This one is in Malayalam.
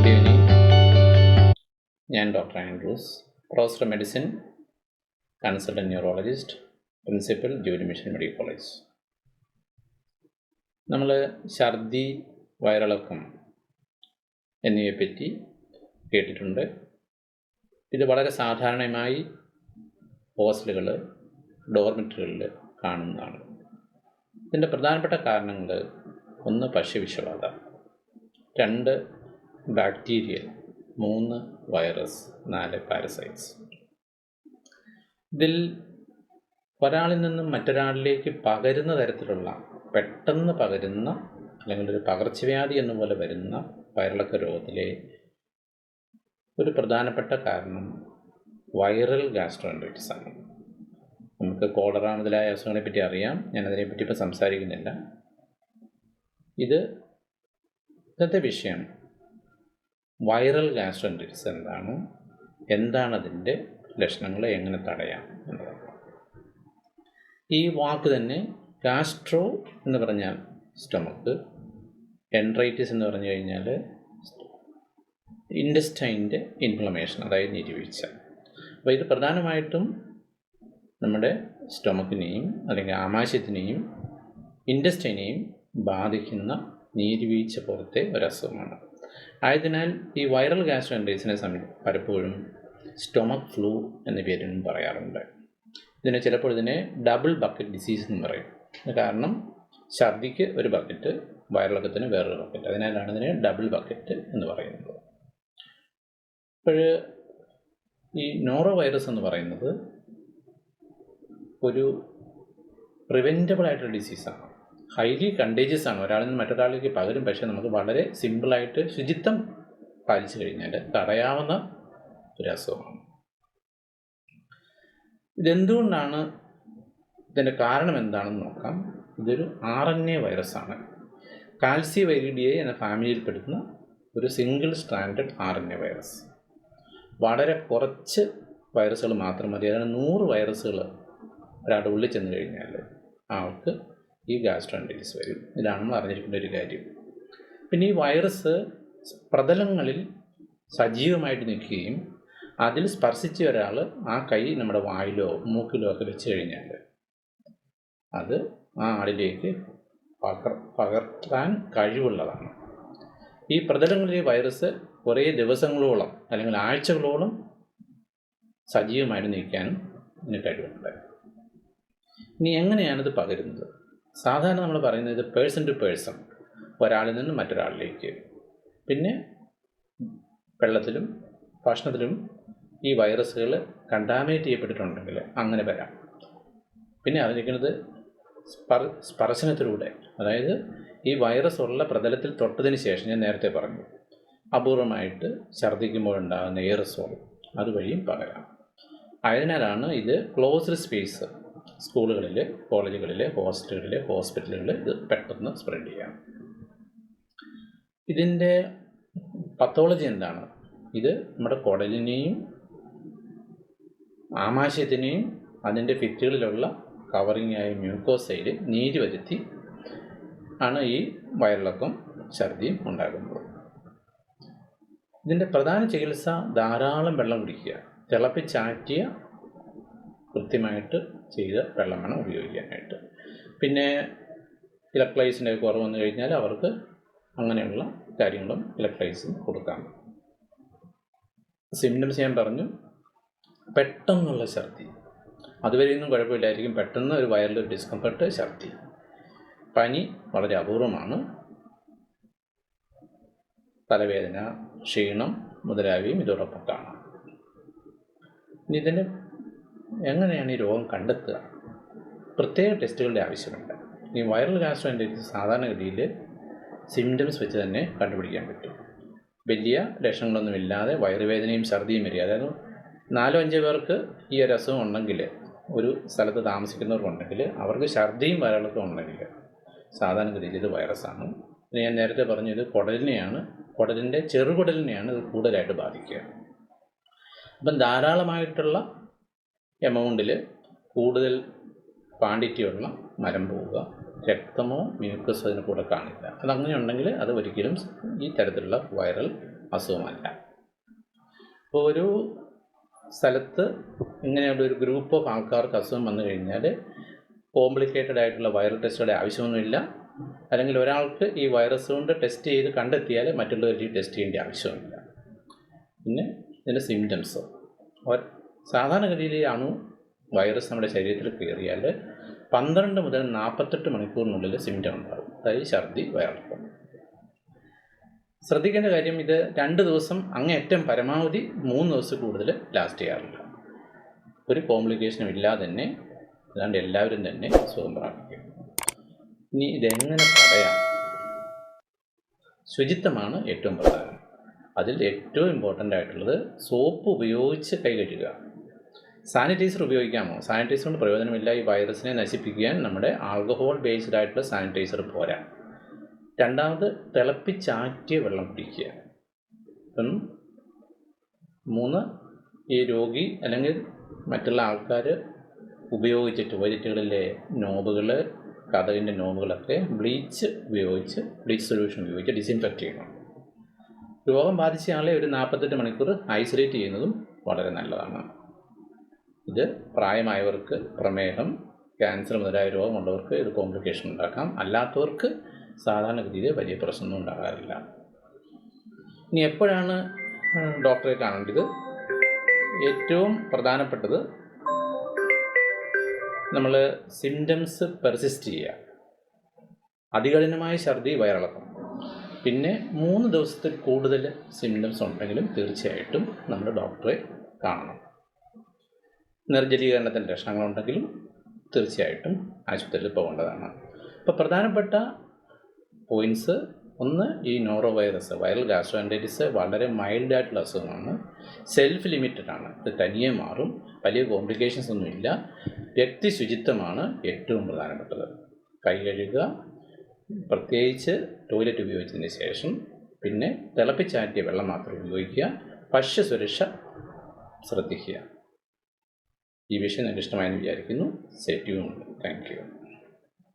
Good evening. ഞാൻ doctor Andrews, professor medicine, consultant neurologist, principal Jubilee Mission Medical College. നമ്മൾ ഛർദി, വയറിളക്കം എന്നിവയെപ്പറ്റി കേട്ടിട്ടുണ്ട്. ഇത് വളരെ സാധാരണമായി ഹോസ്റ്റലുകൾ, ഡോർമിറ്ററികളിൽ കാണുന്നതാണ്. ഇതിൻ്റെ പ്രധാനപ്പെട്ട കാരണങ്ങൾ: 1 ഭക്ഷ്യവിഷബാധ, 2 ബാക്ടീരിയൽ, 3 വൈറസ്, 4 പാരസൈറ്റ്സ്. ഇതിൽ ഒരാളിൽ നിന്നും മറ്റൊരാളിലേക്ക് പകരുന്ന തരത്തിലുള്ള, പെട്ടെന്ന് പകരുന്ന അല്ലെങ്കിൽ ഒരു പകർച്ചവ്യാധി എന്നുപോലെ വരുന്ന വയറിളക്ക രോഗത്തിലെ ഒരു പ്രധാനപ്പെട്ട കാരണം വൈറൽ ഗാസ്ട്രോഎൻറ്ററിറ്റിസ് ആണ്. നമുക്ക് കോളറ മുതലായ അസുഖങ്ങളെ പറ്റി അറിയാം, ഞാനതിനെപ്പറ്റി ഇപ്പോൾ സംസാരിക്കുന്നില്ല. ഇന്നത്തെ വിഷയം വൈറൽ ഗാസ്ട്രോഎൻറ്ററിറ്റിസ് എന്താണ് അതിൻ്റെ ലക്ഷണങ്ങൾ, എങ്ങനെ തടയാം എന്നതാണ്. ഈ വാക്ക് തന്നെ ഗാസ്ട്രോ എന്ന് പറഞ്ഞാൽ സ്റ്റൊമക്ക്, എൻട്രൈറ്റിസ് എന്ന് പറഞ്ഞു കഴിഞ്ഞാൽ ഇൻറ്റസ്റ്റൈൻ്റെ ഇൻഫ്ലമേഷൻ, അതായത് നീരുവീഴ്ച. അപ്പോൾ ഇത് പ്രധാനമായിട്ടും നമ്മുടെ സ്റ്റൊമക്കിനെയും അല്ലെങ്കിൽ ആമാശയത്തിനെയും ഇൻറ്റസ്റ്റൈനെയും ബാധിക്കുന്ന നീരുവീഴ്ച പോലത്തെ ഒരസുഖമാണ്. ആയതിനാൽ ഈ വൈറൽ ഗാസ്ട്രോഎൻറ്ററിറ്റിസിനെ പലപ്പോഴും സ്റ്റൊമക് ഫ്ലൂ എന്ന പേരിലും പറയാറുണ്ട്. ചിലപ്പോൾ ഇതിനെ ഡബിൾ ബക്കറ്റ് ഡിസീസ് എന്ന് പറയും. കാരണം ഛർദിക്ക് ഒരു ബക്കറ്റ്, വയറിളക്കത്തിന് വേറൊരു ബക്കറ്റ്. അതിനാലാണ് ഇതിനെ ഡബിൾ ബക്കറ്റ് എന്ന് പറയുന്നത്. ഇപ്പോൾ ഈ നോറോ വൈറസ് എന്ന് പറയുന്നത് ഒരു പ്രിവെൻറ്റബിൾ ആയിട്ടുള്ള ഡിസീസാണ്. ഹൈലി കണ്ടേജിയസ് ആണ്, ഒരാളിൽ നിന്ന് മറ്റൊരാളിലേക്ക് പകരും. പക്ഷേ നമുക്ക് വളരെ സിമ്പിളായിട്ട് ശുചിത്വം പാലിച്ചു കഴിഞ്ഞാൽ തടയാവുന്ന ഒരു അസുഖമാണ്. ഇതെന്തുകൊണ്ടാണ്, ഇതിൻ്റെ കാരണം എന്താണെന്ന് നോക്കാം. ഇതൊരു RNA വൈറസാണ്. കാൽസിവൈരിഡിയെ എന്ന ഫാമിലിയിൽപ്പെടുന്ന ഒരു സിംഗിൾ സ്ട്രാൻഡഡ് RNA വൈറസ്. വളരെ കുറച്ച് വൈറസുകൾ മാത്രം മതി. അതായത് 100 വൈറസുകൾ ഒരാളുടെ ഉള്ളിൽ ചെന്ന് കഴിഞ്ഞാൽ ആൾക്ക് ഈ ഗാസ്ട്രോഎൻറ്ററിറ്റിസ് വരും. ഇതാണ് നമ്മൾ അറിഞ്ഞിരിക്കേണ്ട ഒരു കാര്യം. പിന്നെ ഈ വൈറസ് പ്രതലങ്ങളിൽ സജീവമായിട്ട് നിൽക്കുകയും അതിൽ സ്പർശിച്ച ഒരാൾ ആ കൈ നമ്മുടെ വായിലോ മൂക്കിലോ ഒക്കെ വെച്ച് കഴിഞ്ഞാൽ അത് ആ ആളിലേക്ക് പകർത്താൻ കഴിവുള്ളതാണ്. ഈ പ്രതലങ്ങളിലെ വൈറസ് കുറേ ദിവസങ്ങളോളം അല്ലെങ്കിൽ ആഴ്ചകളോളം സജീവമായിട്ട് നിൽക്കാനും ഇതിന് കഴിവുണ്ട്. ഇനി എങ്ങനെയാണിത് പകരുന്നത്? സാധാരണ നമ്മൾ പറയുന്നത് പേഴ്സൺ ടു പേഴ്സൺ, ഒരാളിൽ നിന്ന് മറ്റൊരാളിലേക്ക്. പിന്നെ വെള്ളത്തിലും ഭക്ഷണത്തിലും ഈ വൈറസുകൾ കണ്ടാമിനേറ്റ് ചെയ്യപ്പെട്ടിട്ടുണ്ടെങ്കിൽ അങ്ങനെ വരാം. പിന്നെ അറിഞ്ഞിരിക്കുന്നത് സ്പർശനത്തിലൂടെ, അതായത് ഈ വൈറസ് ഉള്ള പ്രതലത്തിൽ തൊട്ടതിന് ശേഷം, ഞാൻ നേരത്തെ പറഞ്ഞു, അപൂർവമായിട്ട് ഛർദ്ദിക്കുമ്പോഴുണ്ടാകുന്ന എയറസോൾ അതുവഴിയും പകരാം. ആയതിനാലാണ് ഇത് ക്ലോസ്ഡ് സ്പേസ്, സ്കൂളുകളിൽ, കോളേജുകളിൽ, ഹോസ്പിറ്റലുകളിൽ ഇത് പെട്ടെന്ന് സ്പ്രെഡ് ചെയ്യാം. ഇതിൻ്റെ പത്തോളജി എന്താണ്? ഇത് നമ്മുടെ കുടലിനെയും ആമാശയത്തിനെയും അതിൻ്റെ ഭിത്തികളിലുള്ള കവറിങ്ങായ മ്യൂക്കോസൈൽ നീര് വരുത്തി ആണ് ഈ വയറിളക്കം, ഛർദിയും ഉണ്ടാകുന്നത്. ഇതിൻ്റെ പ്രധാന ചികിത്സ ധാരാളം വെള്ളം കുടിക്കുക. തിളപ്പിച്ചാറ്റിയ കൃത്യമായിട്ട് ചെയ്ത വെള്ളം വേണം ഉപയോഗിക്കാനായിട്ട്. പിന്നെ ഇലക്ട്രോലൈസിൻ്റെ കുറവ് വന്നു കഴിഞ്ഞാൽ അവർക്ക് അങ്ങനെയുള്ള കാര്യങ്ങളും ഇലക്ട്രോലൈസും കൊടുക്കാം. സിംറ്റംസ് ഞാൻ പറഞ്ഞു. പെട്ടെന്നുള്ള ഛർദി, അതുവരെയൊന്നും കുഴപ്പമില്ലായിരിക്കും. പെട്ടെന്ന് ഒരു വയറിൽ ഡിസ്കംഫർട്ട്, ഛർദി. പനി വളരെ അപൂർവമാണ്. തലവേദന, ക്ഷീണം മുതലായവയും ഇതോടൊപ്പം കാണാം. ഇനി ഇതിന് എങ്ങനെയാണ് ഈ രോഗം കണ്ടെത്തുക? പ്രത്യേക ടെസ്റ്റുകളുടെ ആവശ്യമുണ്ട്. ഈ വൈറൽ ഗാസ്ട്രോഎൻറ്ററിറ്റിസ് സാധാരണഗതിയിൽ സിംറ്റംസ് വെച്ച് തന്നെ കണ്ടുപിടിക്കാൻ പറ്റും. വലിയ ലക്ഷണങ്ങളൊന്നുമില്ലാതെ വയറുവേദനയും ഛർദിയും വരിക, അതായത് 4-5 പേർക്ക് ഈ ഒരു അസുഖം ഉണ്ടെങ്കിൽ, ഒരു സ്ഥലത്ത് താമസിക്കുന്നവർക്കുണ്ടെങ്കിൽ, അവർക്ക് ഛർദിയും വയറിളക്കം ഉണ്ടെങ്കിൽ സാധാരണഗതിയിൽ ഇത് വൈറസാണ്. പിന്നെ ഞാൻ നേരത്തെ പറഞ്ഞു, ഇത് കുടലിൻ്റെ ചെറുകുടലിനെയാണ് ഇത് കൂടുതലായിട്ട് ബാധിക്കുക. അപ്പം ധാരാളമായിട്ടുള്ള എമൗണ്ടിൽ കൂടുതൽ ക്വാണ്ടിറ്റിയുള്ള മരം പോവുക, രക്തമോ മ്യൂക്കസോ അതിന് കൂടെ കാണില്ല. അതങ്ങനെ ഉണ്ടെങ്കിൽ അത് ഒരിക്കലും ഈ തരത്തിലുള്ള വൈറൽ അസുഖമല്ല. അപ്പോൾ ഒരു സ്ഥലത്ത് ഇങ്ങനെയുള്ള ഒരു ഗ്രൂപ്പ് ഓഫ് ആൾക്കാർക്ക് അസുഖം വന്നു കഴിഞ്ഞാൽ കോംപ്ലിക്കേറ്റഡ് ആയിട്ടുള്ള വൈറൽ ടെസ്റ്റുകളുടെ ആവശ്യമൊന്നുമില്ല. അല്ലെങ്കിൽ ഒരാൾക്ക് ഈ വൈറസ് കൊണ്ട് ടെസ്റ്റ് ചെയ്ത് കണ്ടെത്തിയാൽ മറ്റുള്ളവർക്ക് ഈ ടെസ്റ്റ് ചെയ്യേണ്ട ആവശ്യമില്ല. പിന്നെ ഇതിൻ്റെ സിംറ്റംസ്, സാധാരണഗതിയിൽ വൈറസ് നമ്മുടെ ശരീരത്തിൽ കയറിയാൽ 12 മുതൽ 48 മണിക്കൂറിനുള്ളിൽ സിംറ്റം ഉണ്ടാകും. അതായത് ഛർദി, വയറിളക്കം. ശ്രദ്ധിക്കേണ്ട കാര്യം, ഇത് 2 ദിവസം അങ്ങേയറ്റം പരമാവധി 3 ദിവസം കൂടുതൽ ലാസ്റ്റ് ചെയ്യാറില്ല. ഒരു കോംപ്ലിക്കേഷനും ഇല്ലാതെ തന്നെ അല്ലാണ്ട് എല്ലാവരും തന്നെ സുഖം പ്രാപിക്കും. ഇനി ഇതെങ്ങനെ തടയാം? ശുചിത്വമാണ് ഏറ്റവും പ്രധാനം. അതിൽ ഏറ്റവും ഇമ്പോർട്ടൻ്റ് ആയിട്ടുള്ളത് സോപ്പ് ഉപയോഗിച്ച് കൈ കഴുകുക. സാനിറ്റൈസർ ഉപയോഗിക്കാമോ? സാനിറ്റൈസർ കൊണ്ട് പ്രയോജനമില്ല. ഈ വൈറസിനെ നശിപ്പിക്കാൻ നമ്മുടെ ആൽക്കഹോൾ ബേസ്ഡ് ആയിട്ടുള്ള സാനിറ്റൈസർ പോരാ. രണ്ടാമത്, തിളപ്പിച്ചാറ്റിയ വെള്ളം കുടിക്കുക. 3, ഈ രോഗി അല്ലെങ്കിൽ മറ്റുള്ള ആൾക്കാർ ഉപയോഗിച്ച് ടോയ്ലറ്റുകളിലെ നോബുകൾ, കതകിൻ്റെ നോബുകളൊക്കെ ബ്ലീച്ച് സൊല്യൂഷൻ ഉപയോഗിച്ച് ഡിസിൻഫെക്റ്റ് ചെയ്യണം. രോഗം ബാധിച്ച ആളെ ഒരു 48 മണിക്കൂർ ഐസൊലേറ്റ് ചെയ്യുന്നതും വളരെ നല്ലതാണ്. ഇത് പ്രായമായവർക്ക്, പ്രമേഹം, ക്യാൻസർ മുതലായ രോഗമുള്ളവർക്ക് ഇത് കോംപ്ലിക്കേഷൻ ഉണ്ടാക്കാം. അല്ലാത്തവർക്ക് സാധാരണഗതിയിൽ വലിയ പ്രശ്നമൊന്നും ഉണ്ടാകാറില്ല. ഇനി എപ്പോഴാണ് ഡോക്ടറെ കാണേണ്ടത്? ഏറ്റവും പ്രധാനപ്പെട്ടത്, നമ്മൾ സിംറ്റംസ് പെർസിസ്റ്റ് ചെയ്യുക. അതികഠിനമായ ഛർദി, വയറിളക്കം, പിന്നെ 3 ദിവസത്തിൽ കൂടുതൽ സിംറ്റംസ് ഉണ്ടെങ്കിലും തീർച്ചയായിട്ടും നമ്മൾ ഡോക്ടറെ കാണണം. നിർജ്ജലീകരണത്തിൻ്റെ ലക്ഷണങ്ങളുണ്ടെങ്കിലും തീർച്ചയായിട്ടും ആശുപത്രിയിൽ പോകേണ്ടതാണ്. ഇപ്പോൾ പ്രധാനപ്പെട്ട പോയിൻറ്റ്സ്, ഒന്ന്, ഈ നോറോ വൈറസ്, വൈറൽ ഗാസ്ട്രോഎൻറ്ററിറ്റിസ് വളരെ മൈൽഡായിട്ടുള്ള അസുഖമാണ്. സെൽഫ് ലിമിറ്റഡ് ആണ്. ഇത് തനിയെ മാറും. വലിയ കോംപ്ലിക്കേഷൻസ് ഒന്നുമില്ല. വ്യക്തിശുചിത്വമാണ് ഏറ്റവും പ്രധാനപ്പെട്ടത്. കൈ കഴുകുക, പ്രത്യേകിച്ച് ടോയ്ലറ്റ് ഉപയോഗിച്ചതിന് ശേഷം. പിന്നെ തിളപ്പിച്ചാറ്റിയ വെള്ളം മാത്രം ഉപയോഗിക്കുക. ഭക്ഷ്യസുരക്ഷ ശ്രദ്ധിക്കുക. ഈ വിഷയം നിങ്ങൾക്ക് ഇഷ്ടമായെന്ന് വിചാരിക്കുന്നു. Stay tuned. Thank you.